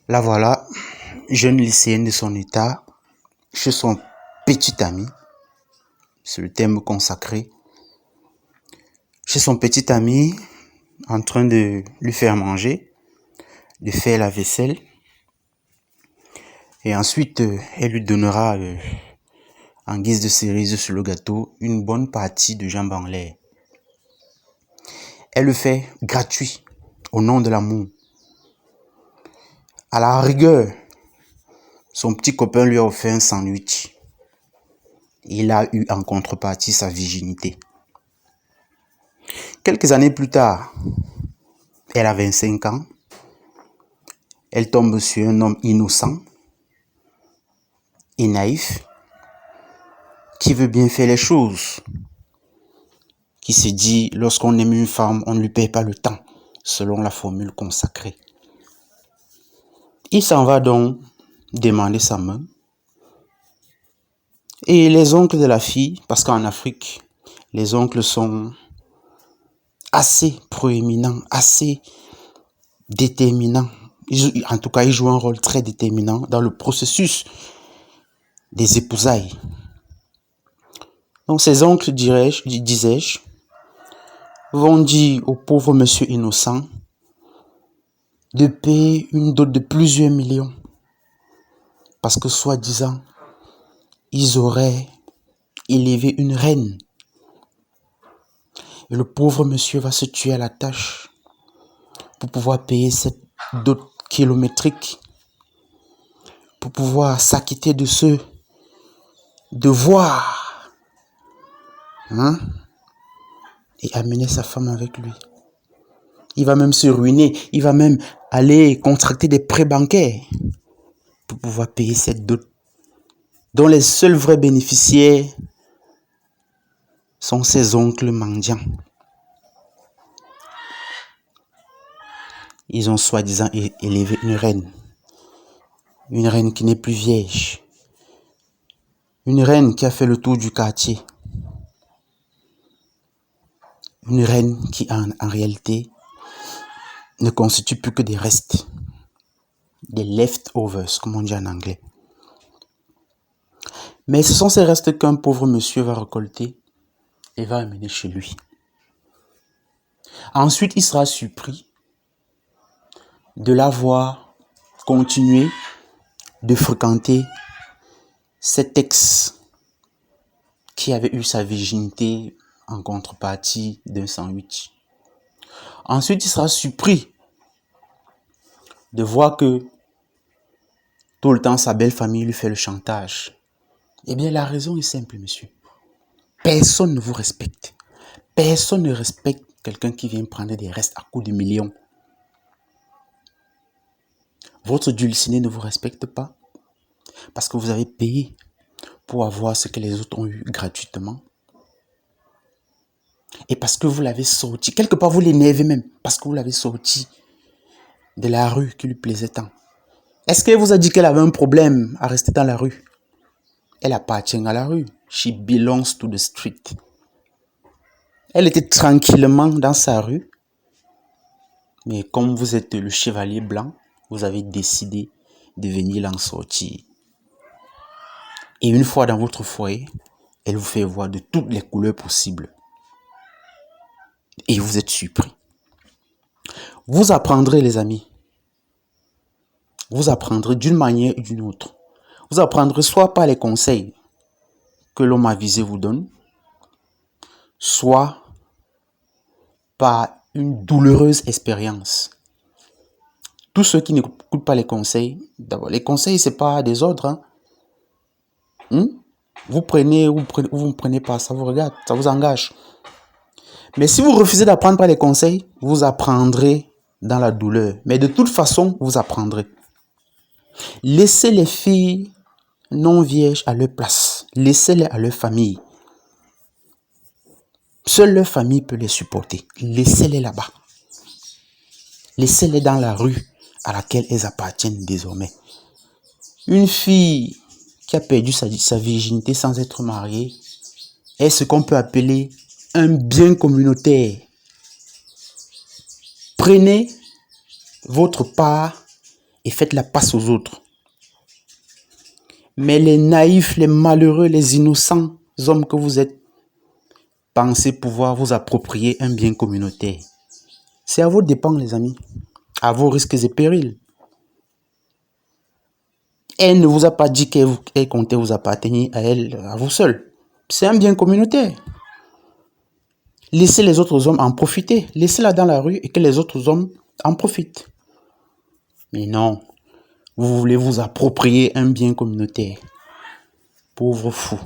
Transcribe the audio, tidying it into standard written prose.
La voilà, jeune lycéenne de son état, chez son petit ami, c'est le thème consacré, chez son petit ami, en train de lui faire manger, de faire la vaisselle, et ensuite elle lui donnera, en guise de cerise sur le gâteau, une bonne partie de jambes en l'air. Elle le fait gratuit, au nom de l'amour. À la rigueur, son petit copain lui a offert un sandwich. Il a eu en contrepartie sa virginité. Quelques années plus tard, elle a 25 ans. Elle tombe sur un homme innocent et naïf qui veut bien faire les choses. Qui se dit, lorsqu'on aime une femme, on ne lui paye pas le temps, selon la formule consacrée. Il s'en va donc demander sa main. Et les oncles de la fille, parce qu'en Afrique, les oncles sont assez proéminents, assez déterminants. En tout cas, ils jouent un rôle très déterminant dans le processus des épousailles. Donc ces oncles, disais-je, vont dire au pauvre monsieur innocent de payer une dot de plusieurs millions. Parce que soi-disant, ils auraient élevé une reine. Et le pauvre monsieur va se tuer à la tâche pour pouvoir payer cette dot kilométrique, pour pouvoir s'acquitter de ce devoir, et amener sa femme avec lui. Il va même se ruiner, il va même aller contracter des prêts bancaires pour pouvoir payer cette dot, dont les seuls vrais bénéficiaires sont ses oncles mendiants. Ils ont soi-disant élevé une reine qui n'est plus vierge, une reine qui a fait le tour du quartier, une reine qui en réalité ne constitue plus que des restes, des leftovers, comme on dit en anglais. Mais ce sont ces restes qu'un pauvre monsieur va récolter et va amener chez lui. Ensuite, il sera surpris de la voir continuer de fréquenter cet ex qui avait eu sa virginité en contrepartie d'un sandwich. Ensuite, il sera surpris de voir que tout le temps sa belle famille lui fait le chantage. Eh bien, la raison est simple, monsieur. Personne ne vous respecte. Personne ne respecte quelqu'un qui vient prendre des restes à coups de millions. Votre dulciné ne vous respecte pas parce que vous avez payé pour avoir ce que les autres ont eu gratuitement. Et parce que vous l'avez sorti, quelque part vous l'énervez même, parce que vous l'avez sorti de la rue qui lui plaisait tant. Est-ce qu'elle vous a dit qu'elle avait un problème à rester dans la rue? Elle appartient à la rue. She belongs to the street. Elle était tranquillement dans sa rue. Mais comme vous êtes le chevalier blanc, vous avez décidé de venir l'en sortir. Et une fois dans votre foyer, elle vous fait voir de toutes les couleurs possibles. Et vous êtes surpris. Vous apprendrez, les amis. Vous apprendrez d'une manière ou d'une autre. Vous apprendrez soit par les conseils que l'homme avisé vous donne, soit par une douloureuse expérience. Tous ceux qui n'écoutent pas les conseils, d'abord, les conseils, c'est pas des ordres. Vous prenez ou vous ne prenez pas, ça vous regarde, ça vous engage. Mais si vous refusez d'apprendre par les conseils, vous apprendrez dans la douleur. Mais de toute façon, vous apprendrez. Laissez les filles non vierges à leur place. Laissez-les à leur famille. Seule leur famille peut les supporter. Laissez-les là-bas. Laissez-les dans la rue à laquelle elles appartiennent désormais. Une fille qui a perdu sa virginité sans être mariée est ce qu'on peut appeler un bien communautaire. Prenez votre part et faites la passe aux autres. Mais les naïfs, les malheureux, les innocents hommes que vous êtes, pensez pouvoir vous approprier un bien communautaire. C'est à vos dépens, les amis, à vos risques et périls. Elle ne vous a pas dit qu'elle comptait vous appartenir à elle, à vous seul. C'est un bien communautaire. Laissez les autres hommes en profiter. Laissez-la dans la rue et que les autres hommes en profitent. Mais non, vous voulez vous approprier un bien communautaire. Pauvre fou.